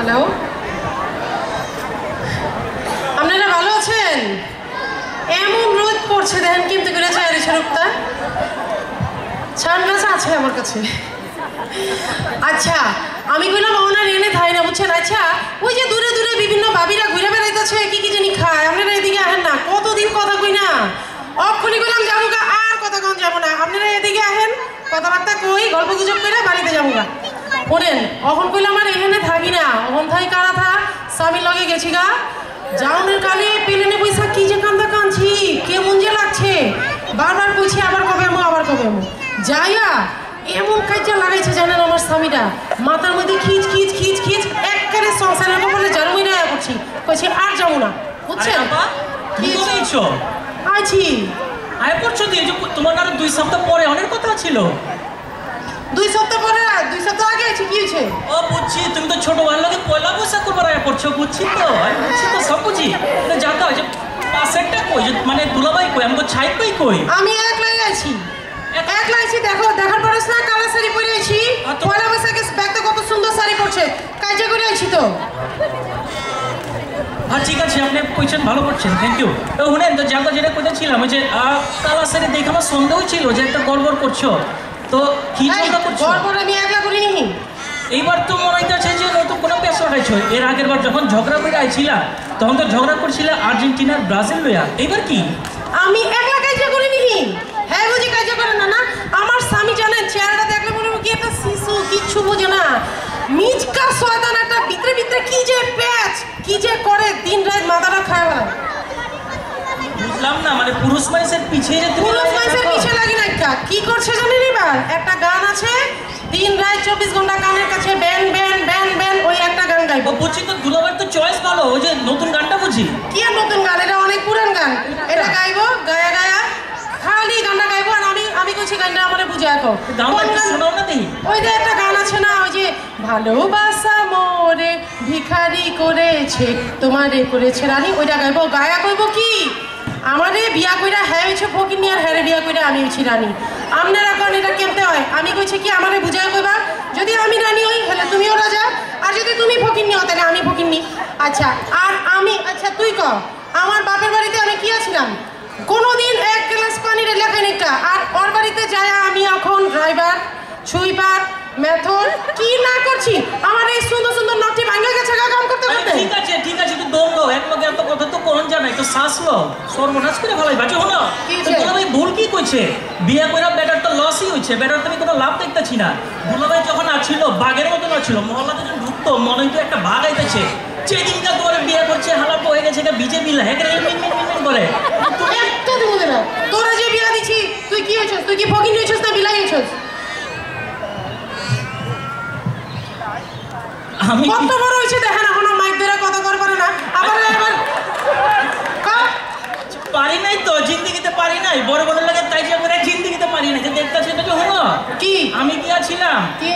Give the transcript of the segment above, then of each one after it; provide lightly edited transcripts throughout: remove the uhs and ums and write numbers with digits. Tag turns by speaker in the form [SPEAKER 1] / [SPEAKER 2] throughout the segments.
[SPEAKER 1] Hello, আপনারা ভালো আছেন? এমন রোদ পড়ছে দেখেন কিন্তু করে চায়ের স্বরূপটা সানগ্লাস আছে আমার কাছে। আচ্ছা, আমি কইলাম ওনার এনে থাই না বুঝছেন। আচ্ছা, ওই যে দূরে দূরে বিভিন্ন ভাবিরা ঘুরে বেড়াইতেছে, কি কি জানি খায়, আপনারা এদিকে আহেন না? কতদিন কথা কই না, অক্ষণি কইলাম যাবো গা, আর কথা কম যাবো না। আপনারা এদিকে আহেন, কথাবার্তা কই, গল্প গুজব করে বাড়িতে যাবো গা। শোনেন, অখন কইলাম আর এখানে থাকি না, অখন থাই কারা থা স্বামীর লগে গেছি গা। যাওনের কালে পেলেনে পয়সা কি যে কান্দা কাঁদছি, কেমন যে লাগছে, বারবার কইছি আবার কবে আমো, আবার কবে আমো। যাইয়া এমন কাজটা লাগাইছে জানেন আমার স্বামীটা, মাথার মধ্যে খিচ খিচ খিচ খিচ একবারে সংসারের কপালে জারুই না করছি, কইছি আর যাবো না বুঝছেন।
[SPEAKER 2] কি কইছো?
[SPEAKER 1] আছি
[SPEAKER 2] আয় করছো দিয়ে তোমার আর 2 সপ্তাহ পরে অনেক কথা ছিল।
[SPEAKER 1] 2 সপ্তাহ পরে, 2 সপ্তাহ আগে আছি, কি হয়েছে?
[SPEAKER 2] ও বুঝছি, তুমি তো ছোট ভাইয়ের লগে পয়লা বৈশাখ করবার আয় করছো, বুঝছি তো, আমি বুঝছি তো, সব বুঝি। জানতে হয় যে পাশেরটা কই, মানে দুলাভাই কই, আমি তো ছাই কই।
[SPEAKER 1] আমি একলাই আছি, একলাই আছি। দেখো, দেখার পরে না কালো শাড়ি পরে আছি, পয়লা বৈশাখে ব্যাগটা কত সুন্দর শাড়ি পরছে, কাজে করে আছি তো।
[SPEAKER 2] হ্যাঁ ঠিক আছে, আপনি কইছেন, ভালো করছেন, থ্যাংক ইউ। তো শুনেন, তো জানতে যেটা কইতেছিলাম ওই যে কালা শাড়ি দেখে আমার সন্দেহ ছিল যে একটা গড়বড় করছো, তো কি ঝগড়া করছো?
[SPEAKER 1] গড়বড় আমি একলা করিনি।
[SPEAKER 2] এইবার তো মনে হইতেছে যে নতুন কোনো পেশ লাগাইছো। এর আগের বার যখন ঝগড়া করে আইছিলা তখন তো ঝগড়া করছিলে আর্জেন্টিনার ব্রাজিল লইয়া, এইবার কি?
[SPEAKER 1] আমি একলা কাজে করিনি। হ্যাঁ বুঝি কাজে করে না, না আমার স্বামী জানেন চেহারাটা দেখলে মনে হয় কি একটা শিশু, কিচ্ছু বোঝে না, মিচকা শয়তান একটা, ভিতরে ভিতরে কি যে প্যাচ, কি যে করে, দিন রাত মাথাটা খায় বেড়ায়।
[SPEAKER 2] বুঝলাম না, মানে পুরুষ মানুষের পিছিয়ে যে তুমি
[SPEAKER 1] পুরুষ মানুষের পিছিয়ে লাগি না, কি করছে জানেন? এবার একটা গান আছে, দিন রাত 24 ঘন্টা কানের কাছে ব্যান ব্যান ব্যান ব্যান, ওই একটা গান গাইবো।
[SPEAKER 2] বুঝছি তো, দুলাভাইয়ের তো চয়েস ভালো, ওই যে নতুন গানটা বুঝি।
[SPEAKER 1] কি আর নতুন গান, এটা অনেক পুরান গান, এটা গাইবো, গায়া গায়া খালি গানটা গাইবো। আর আমি কইছি গানটা আমারে বুঝে রাখো,
[SPEAKER 2] শোনাও না দেখি।
[SPEAKER 1] ওই যে একটা গান আছে না, ওই যে ভালোবাসা মোরে ভিখারি করেছে তোমারে করেছে রানী, ওইটা গাইবো। গায়া কইবো কি, আমারে বিয়া কইরা হ্যাঁ হইছে ফকিনি, আর হ্যাঁ বিয়া কইরা আমি হইছি রানী। আপনারা কোন এটা কেমতে হয়? আমি কইছি কি আমারে বুঝায় কইবা, যদি আমি রানী হই তাহলে তুমিও রাজা, আর যদি তুমি ফকিনি হও তাহলে আমি ফকিনি। আচ্ছা, আর আমি, আচ্ছা তুই ক, আমার বাপের বাড়িতে আমি কি আছিলাম? কোনোদিন 1 গ্লাস পানির লেখানিকা, আর ওর বাড়িতে যায় আমি এখন ড্রাইভার, সুইপার, মেথর, কি না করছি, আমার এই সুন্দর সুন্দর নটি ভাঙা গেছে কাম করতে করতে।
[SPEAKER 2] ঠিক আছে ঠিক আছে, তুই দম দাও, এক লগে এত কথা তো কোন জানাই, তো শ্বাস লো, সর্বনাশ করে ভালাই বাজে হলো। দুলাভাই ভুল কি কইছে? বিয়া কইরা বেটার তো লসই হইছে, বেটার তুমি কোনো লাভ দেখতেছি না। দুলাভাই যখন আছিল বাঘের মতন আছিল, মহল্লাতে যখন ঢুকতো মনে হইতো একটা বাঘ আইতেছে। যেদিনটা তোমার বিয়ে করছে হালাপ হয়ে গেছে, এটা বিজেপি হেঁকে মিন মিন মিন করে।
[SPEAKER 1] তুমি একটা দিব না, তোরা যে বিয়া দিছি তুই কি হইছস? তুই কি ফকিনি হইছস না বিলাই হইছস?
[SPEAKER 2] আমি
[SPEAKER 1] কত বড় হইছে দেখেন, এখনো মাইক ধরে কথা করে না। আবার
[SPEAKER 2] পারি নাই তো, জিন্দিগিতে পারি নাই, বড় বড় লাগে তাই যে করে জিন্দিগিতে পারি নাই। যে দেখতাছি এটা যে হলো
[SPEAKER 1] কি,
[SPEAKER 2] আমি কি আছিলাম,
[SPEAKER 1] কি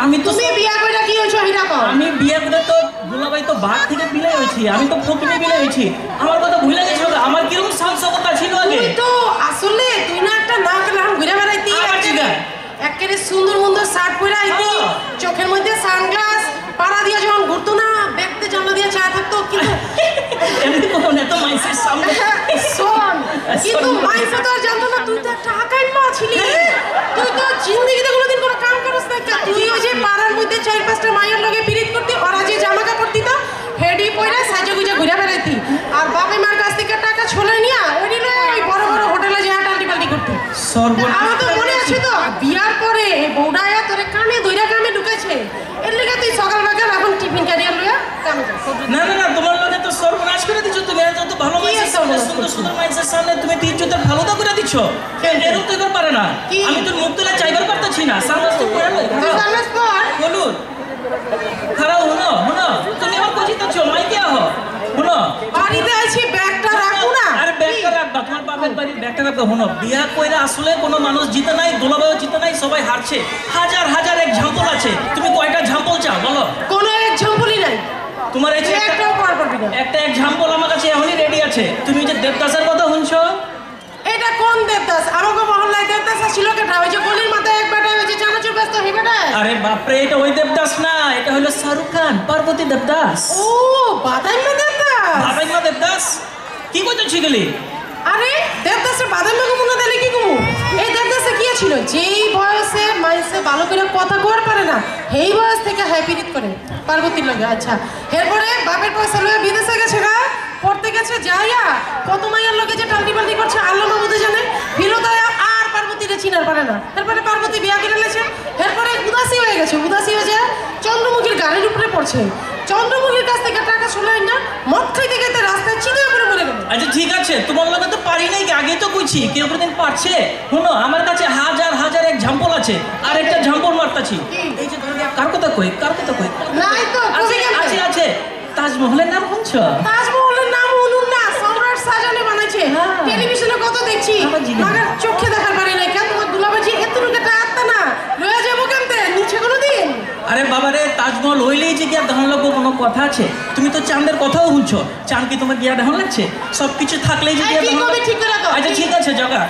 [SPEAKER 2] আমি তো
[SPEAKER 1] তুমি বিয়া কইরা কি হইছো এটা কর।
[SPEAKER 2] আমি বিয়া করে তো দুলাভাই তো বাঘ থেকে বিলাই হইছি, আমি তো ফকিনে বিলাই হইছি। আমার কথা ভুলে গেছো? আমার কিরকম সাহসকতা ছিল আগে।
[SPEAKER 1] তুই তো আসলে তুই না একটা না করলাম ঘুরে বেড়াইতি, একেবারে সুন্দর সুন্দর শার্ট পরে আইতি, চোখের মধ্যে সানগ্লাস, পাড়া দিয়া যখন ঘুরতো না, ব্যাগতে জানলা দিয়া চা থাকতো, কিন্তু
[SPEAKER 2] এমনি কোন এত মাইসের সামনে
[SPEAKER 1] শোন, কিন্তু মাইসে তো আর জানতো না তুই তো একটা আকাই মা ছিলি। তুই তো জিন্দেগিতে কোনোদিন কোনো কাম করস না, তুই ওই যে পাড়ার মধ্যে 4-5টা মায়ের লগে পিরিত করতি, ওরা যে জামা কাপড় দিত হেডি পয়রা সাজে গুজে ঘুরে বেড়াইতি, আর বাবা মার কাছ থেকে টাকা ছলে নিয়া ওই দিলে ওই বড় বড় হোটেলে যা টাল্টি পাল্টি করতি। আমার তো মনে আছে তো, বিয়ার পরে এই বউডায়া তোরে কানে দইরা কামে ঢুকেছে, এর লেগে তুই সকাল বাকাল এখন টিফিন ক্যারিয়ার লইয়া কামে যাস।
[SPEAKER 2] না না না, তোমার লগে তো সর্বনাশ করে দিছো তুমি। এত ভালো মাইসের সামনে, সুন্দর সুন্দর মাইসের সামনে তুমি তিন জুতার ভালোটা করে দিছো। এরও তো এবার পারে না, আমি তো মুখ তুলে চাইবার পারতেছি না। সামনাস তো করে লই,
[SPEAKER 1] সামনাস পর
[SPEAKER 2] বলুন খারাপ হলো হলো, তুমি আমার কোচিতে আছো, মাইকে আহো হলো।
[SPEAKER 1] বাড়িতে আছি, ব্যাগটা রাখো না।
[SPEAKER 2] আরে ব্যাগটা রাখবা, তোমার বাপের বাড়ির ব্যাগটা রাখবা। হলো, বিয়া কইরা আসলে কোনো মানুষ জিতে নাই, দুলাভাইও জিতে নাই, সবাই হারছে। হাজার হাজার এক্সাম্পল আছে, তুমি কয়টা এক্সাম্পল চাও বলো?
[SPEAKER 1] কোনো এক্সাম্পলই নাই
[SPEAKER 2] তোমার এই যে একটা এক্সাম্পল আমার কাছে এখনই রেডি আছে। তুমি যে দেবদাসের কথা শুনছো,
[SPEAKER 1] এটা কোন দেবদাস? আমাকে মহল্লায় দেবদাস ছিল কেটা? ওই যে গলির মাথায় এক বেটা ওই যে চানাচুর ব্যস্ত হই বেটা।
[SPEAKER 2] আরে বাপরে, এটা ওই দেবদাস না, এটা হলো হলো শাহরুখ খান, পার্বতী দেবদাস।
[SPEAKER 1] ও বাদাইমা দেবদাস।
[SPEAKER 2] বাদাইমা দেবদাস কি কইতেছি গেলি?
[SPEAKER 1] আরে দেবদাসের বাদাইমা কমু না দিলে কি কমু? এই দেবদাসে কি ছিল, যেই বয়সে মাইসে ভালো করে কথা কর পারে না, সেই বয়স থেকে হ্যাপিরিত করে পার্বতীর লগে। আচ্ছা এরপরে বাপের পয়সা লয়ে বিদেশে গেছে গা, পড়তে গেছে যাইয়া কত মাইয়ার লগে যে টাল্টি পাল্টি করছে আল্লাহ মাহবুদে জানে। ফিরোদয়া আর পার্বতীরে চিনার পারে না। এরপরে পার্বতী বিয়া করে লেছে। এরপরে উদাসী হয়ে গেছে, উদাসী হয়ে যায় চন্দ্রমুখীর গাড়ির উপরে পড়ছে। চন্দ্রমুখীর কাছ থেকে টাকা শোনায় না, মদ খাইতে খাইতে রাস্তায় চিনে করে মরে গেল।
[SPEAKER 2] আচ্ছা ঠিক আছে, তোমার লগে তো পারি নাই, আগে তো কইছি কেউ কোনদিন পারছে? শুনো আমার কাছে হাজার হাজার এক ঝাম্পল আছে, আর একটা ঝাম্পল মারতাছি। এই যে ধরে কার কথা কই, কার কথা কই?
[SPEAKER 1] নাই তো
[SPEAKER 2] আছে আছে আছে, তাজমহলের নাম শুনছো?
[SPEAKER 1] তাজমহলের নাম শুনুন না, সম্রাট শাহজাহান বানাইছে। টেলিভিশনে কত দেখছি, মাগার চোখে দেখার পারি নাই। কেন তোমার দুলাবাজি এতটুকু একটা আত্মা না লয়ে যাবো কেমতে নিচে কোনোদিন?
[SPEAKER 2] আরে বাবারে, তাজমহল হইলেই যে গিয়া দেখান লাগবো কোনো কথা আছে? তুমি তো চাঁদের কথাও শুনছো, চাঁদ কি তোমার গিয়া দেখান লাগছে? সবকিছু থাকলেই যে গিয়া দেখান লাগবে।
[SPEAKER 1] ঠিক করে দাও।
[SPEAKER 2] আচ্ছা ঠিক আছে জগা,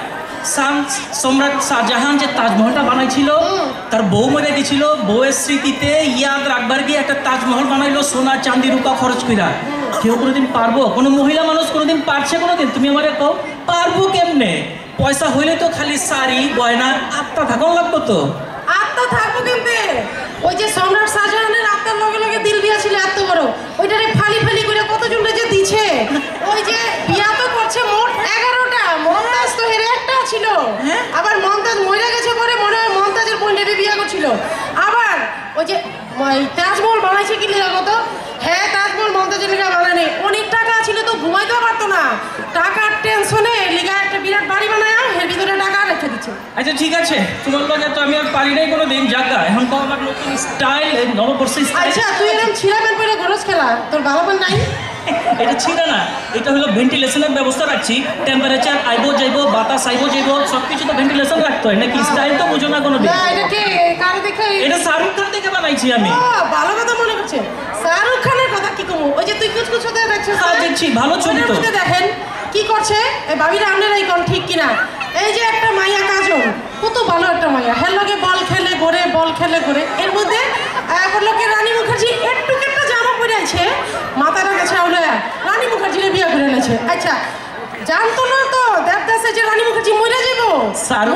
[SPEAKER 2] সম্রাট শাহজাহান যে তাজমহলটা বানাইছিল, তার বউ মরে গেছিল, বউয়ের স্মৃতিতে ইয়াদ রাখবার গিয়ে একটা তাজমহল বানাইলো সোনা চাঁদি রূপা খরচ কইরা। কেউ কোনোদিন পারবো? কোনো মহিলা মানুষ কোনোদিন পারছে কোনোদিন? তুমি আমারে কও পারবো কেমনে? পয়সা হইলে তো খালি শাড়ি গয়না, আত্মা থাকুন লাগবো তো।
[SPEAKER 1] আত্মা থাকবো কেমতে? ওই যে সম্রাট শাহজাহানের আত্মার লগে লগে দিল বিয়া ছিল এত বড়, ওইটারে ফালি ফালি করে কতজনটা যে দিছে। ওই যে বিয়া তো করছে মোট 11টা, মমতাজ তো হেরে একটা ছিল। আবার মমতাজ মরে গেছে পরে মনে হয় মমতাজের বোনটাকে বিয়া করছিল। আবার ওই যে তাজমহল বানাইছে কি লিগা কত? হ্যাঁ তাজমহল মমতাজের লিগা বানায়। অনেক টাকা ছিল তো ঘুমাইতেও পারতো না, টাকার টেনশনে লিগা একটা বিরাট বাড়ি বানায় এর ভিতরে টাকা রেখে দিচ্ছে।
[SPEAKER 2] আচ্ছা ঠিক আছে, তোমার লগে তো আমি আর পারি নাই কোনো দিন জায়গা। এখন তো আমার নতুন স্টাইল, নববর্ষ স্টাইল।
[SPEAKER 1] আচ্ছা তুই এরকম ছিঁড়া প্যান্ট পরে গরজ খেলা, তোর ভালো প্যান্ট নাই?
[SPEAKER 2] এটা ছিল না, এটা হলো ভেন্টিলেশনের ব্যবস্থা রাখছি। টেম্পারেচার আইবো যাইবো, বাতাস আইবো যাইবো, সবকিছু তো ভেন্টিলেশন রাখতে হয় নাকি? স্টাইল তো বুঝো না কোনো দিন।
[SPEAKER 1] না এটা কে কার দেখে?
[SPEAKER 2] এটা শাহরুখ খান থেকে বানাইছি আমি।
[SPEAKER 1] ভালো কথা মনে করছে। শাহরুখ খানের কথা কি কমু? ওই যে তুই কুচকুচ হতে দেখছিস,
[SPEAKER 2] হ্যাঁ দেখছি, ভালো ছবি তো।
[SPEAKER 1] দেখেন কি করছে এই ভাবিরা, আপনারাই কোন ঠিক কিনা? এই যে একটা মাইয়া কাজল, কত ভালো একটা মাইয়া, হের লগে বল খেলে ঘরে, বল খেলে ঘরে। এর মধ্যে এখন লোকে রানী মুখার্জি একটু একটা জামা পরে আছে, মাথাটা গেছে আউলে রানী মুখার্জিরে বিয়ে করে এনেছে। আচ্ছা জানতো না তো দেবদাসে যে রানী মুখার্জি মরে যাবো,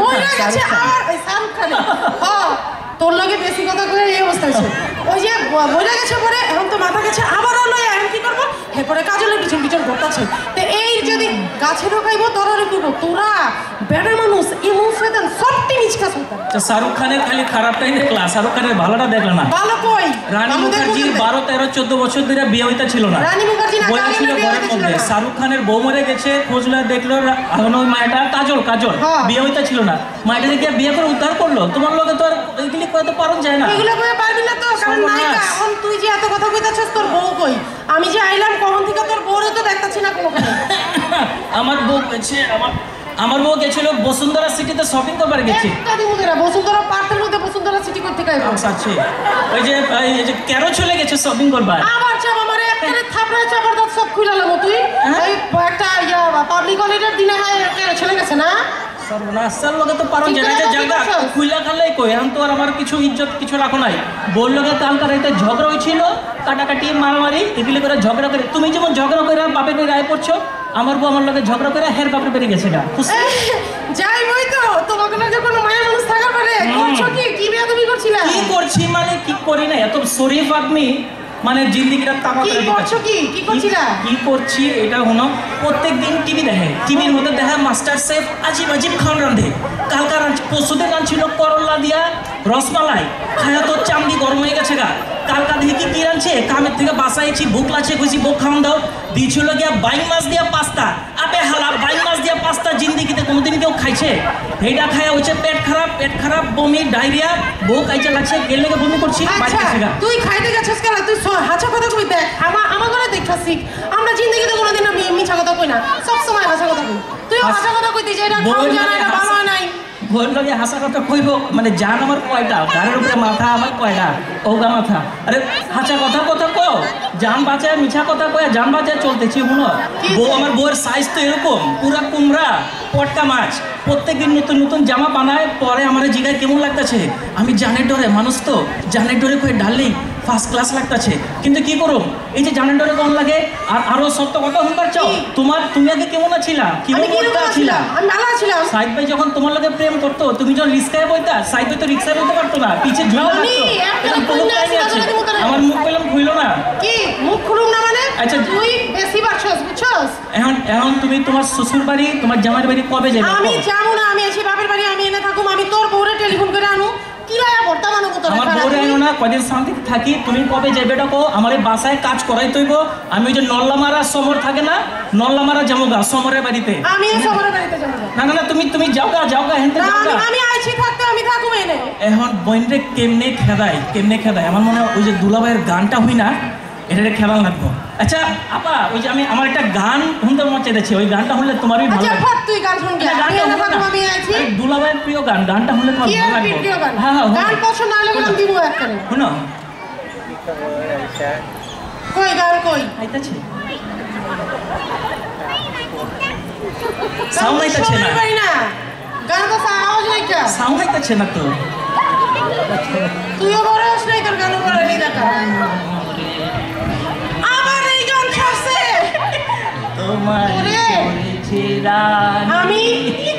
[SPEAKER 1] মরে গেছে। আর ওই শাহরুখ খান তোর লগে বেশি কথা কয়ে এই অবস্থা হয়েছে। ওই যে মরে গেছে পরে এখন তো মাথা গেছে আবার লয়, এখন কি করবো? এরপরে কাজলের পিছন পিছন ঘটছে। তো এই যদি গাছে ঢোকাইবো তোরারে করবো, তোরা বেড়ার মানুষ এমন শয়তান সবটি নিষ্কাশ হতাম।
[SPEAKER 2] শাহরুখ খানের খালি খারাপটাই দেখলা, শাহরুখ খানের ভালোটা দেখলা না।
[SPEAKER 1] ভালো কই?
[SPEAKER 2] রানী মুখার্জির 12, 13, 14 বছর ধরে বিয়ে হইতে ছিল না।
[SPEAKER 1] রানী মুখার্জি না
[SPEAKER 2] বয়া ছিল ঘরের মধ্যে। শাহরুখ খানের বউ মরে গেছে, খোঁজলে দেখলো এখন ওই মায়েটা কাজল বিয়ে হইতে ছিল না। মায়েটা দেখে বিয়ে করে উদ্ধার করলো। তোমার লোকে তো আর এইগুলি করতে পারন যায় না।
[SPEAKER 1] এগুলো কই পারবি না তো, কারণ নায়িকা। এখন তুই যে এত কথা কইতাছস তোর বউ কই? আমি যে আইলাম কখন থেকে তোর বউরে তো দেখতাছি না কোনোখানে।
[SPEAKER 2] আমার বউ গেছে, আমার বউ গেছিল বসুন্ধরা সিটিতে শপিং করবার গেছে।
[SPEAKER 1] বসুন্ধরা পার্কের মধ্যে বসুন্ধরা সিটি করতে গেছে।
[SPEAKER 2] আচ্ছা ওই যে কেরো চলে গেছে শপিং করবার।
[SPEAKER 1] আবার চাপ আমারে একবারে থাপড়ে চাপড় দাঁত সব খুইলালাম। তুই এই একটা পাবলিক হলিডের দিনে হয় কেরো চলে গেছে না?
[SPEAKER 2] সর্বনাশার লগে তো পারন যায় না যে জায়গা খুইলা খালেই কই। এখন তো আর আমার কিছু ইজ্জত কিছু রাখো নাই। বল লগে কালকার রাইতে ঝগড়া হয়েছিল, কাটাকাটি মারামারি এগুলি করে ঝগড়া করে। তুমি যেমন ঝগড়া করে বাপের বাড়ি রায় পড়ছো, আমার বউ আমার লগে ঝগড়া করে হের বাপের বেরিয়ে গেছে না।
[SPEAKER 1] যাই বই তো তোমাকে না যে কোনো মায়ের মানুষ থাকার পরে করছো কি? কি বিয়া তুমি করছিলা?
[SPEAKER 2] কি করছি মানে কি করি না, এত শরীফ আদমি মানে জিন্দিগিটা তামা করে
[SPEAKER 1] দিচ্ছ। কি করছিলা? কি
[SPEAKER 2] করছি এটা হলো প্রত্যেকদিন টিভি দেখে, টিভির মধ্যে দেখা মাস্টার শেফ আজিব আজিব খাওয়ান রাঁধে। কালকার পরশুদের রাঁধছিল করলা দিয়া রসমালাই, খায়া তো চামড়ি গরম হয়ে গেছে গা। কালকা দেখি কি রাঁধছে, কামের থেকে বাসাইছি, ভুক লাগছে, কইছি বউ খাওয়ান দাও। দিয়েছিল গিয়া বাইং মাছ দিয়া পাস্তা। আপে হালা বাইং মাছ দিয়া পাস্তা জিন্দিগিতে কোনোদিন কেউ খাইছে? এইটা খায়া হচ্ছে পেট খারাপ, বমি, ডায়রিয়া, বউ কাইচা লাগছে, গেলে বমি করছি।
[SPEAKER 1] তুই খাইতে গেছিস কেন? তুই হাঁচা কথা কই? দেখ আমার ঘরে দেখছি আমরা জিন্দিগিতে কোনোদিন মিছা কথা কই না, সব সময় হাঁচা কথা কই। তুই হাঁচা কথা কইতে যে এটা খাও জানা, এটা ভালো নাই।
[SPEAKER 2] বউয়ের লগে হাসা কথা কইব মানে জান আমার কয়টা গাড়ির উপরে মাথা আমার কয়টা ওগা মাথা আরে হাসা কথা কথা কও জান বাঁচায় মিছা কথা কয় জান বাঁচায় চলতেছি শুনো বউ আমার বউয়ের সাইজ তো এরকম পুরা কুমড়া পটকা মাছ প্রত্যেকদিন নতুন নতুন জামা বানায় পরে আমার জিগায় কেমন লাগতেছে আমি জানের ডরে মানুষ তো জানের ডরে কয়ে ডাললেই ফার্স্ট ক্লাস লাগতেছে কিন্তু কি করো এই যে জানের ডরে কেমন লাগে আর আরো সত্য কথা শুনবার চাও তুমি আগে কেমন আছিলা কেমন ছিলা
[SPEAKER 1] আমি ভালো ছিলাম
[SPEAKER 2] সাইদ ভাই যখন তোমার লগে প্রেম করতো তুমি যখন রিক্সায় বইতা সাইদ ভাই তো রিক্সায় বইতে পারতো না পিছে ঝুলে আমার মুখ পেলাম খুইলো না
[SPEAKER 1] কি মুখ খুলুম না মানে
[SPEAKER 2] আচ্ছা
[SPEAKER 1] তুই বেশি বাড়ছস বুঝছস
[SPEAKER 2] এখন তুমি তোমার শ্বশুর বাড়ি তোমার জামাইর বাড়ি কবে যাবে
[SPEAKER 1] আমি যাবো না আমি আছি বাপের বাড়ি আমি এনে থাকুম আমি তোর বউরে টেলিফোন করে আনু কি লায়া ভর্তা মানো কত
[SPEAKER 2] আমার বউরে আনো না কদিন শান্তিতে থাকি তুমি কবে যাবে ডাকো আমার এই বাসায় কাজ করাই তৈব আমি ওই যে নল্লামারা সমর থাকে না নল্লামারা যামুগা সমরের বাড়িতে
[SPEAKER 1] আমি সমরের বাড়িতে যাবো
[SPEAKER 2] না তুমি যাওগা হেনতে যাওগা
[SPEAKER 1] আমি আইছি থাকতে আমি থাকুম এনে
[SPEAKER 2] এখন বইনরে কেমনে খেদায় আমার মনে হয় ওই যে দুলাভাইয়ের গানটা হই না এটা খেলাল লাগবো আচ্ছা আপা ওই যে আমি আমার একটা গান শুনতে মন চাইতেছি ওই গানটা শুনলে তোমারই ভালো
[SPEAKER 1] আচ্ছা
[SPEAKER 2] লাগবে
[SPEAKER 1] ফট তুই গান শুন গিয়া আমি এনে থাকুম আমি আইছি
[SPEAKER 2] দুলাভাইয়ের প্রিয় গানটা শুনলে তোমার ভালো লাগবে
[SPEAKER 1] প্রিয় গান
[SPEAKER 2] হ্যাঁ
[SPEAKER 1] গান পছন্দ হলে বললাম দিব একখানে
[SPEAKER 2] শুনো
[SPEAKER 1] কই গান কই
[SPEAKER 2] আইতাছে সাউন্ড আইতাছে
[SPEAKER 1] না গান তো আওয়াজ নাই কা
[SPEAKER 2] সাউন্ড আইতাছে না তো
[SPEAKER 1] তুইও বড় হস নাই তোর গান বড় নি দেখা আমার এই গান ছাড়ছে
[SPEAKER 2] তোমার
[SPEAKER 1] আমি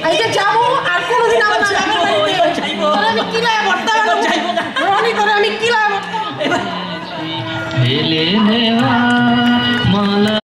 [SPEAKER 1] আইতে যাবো আর কোনদিন আমার নামের বাড়িতে যাইবো আমি কি লায়া ভর্তা বানাবো রনি করে আমি কি লায়া
[SPEAKER 3] ফেলে নেওয়া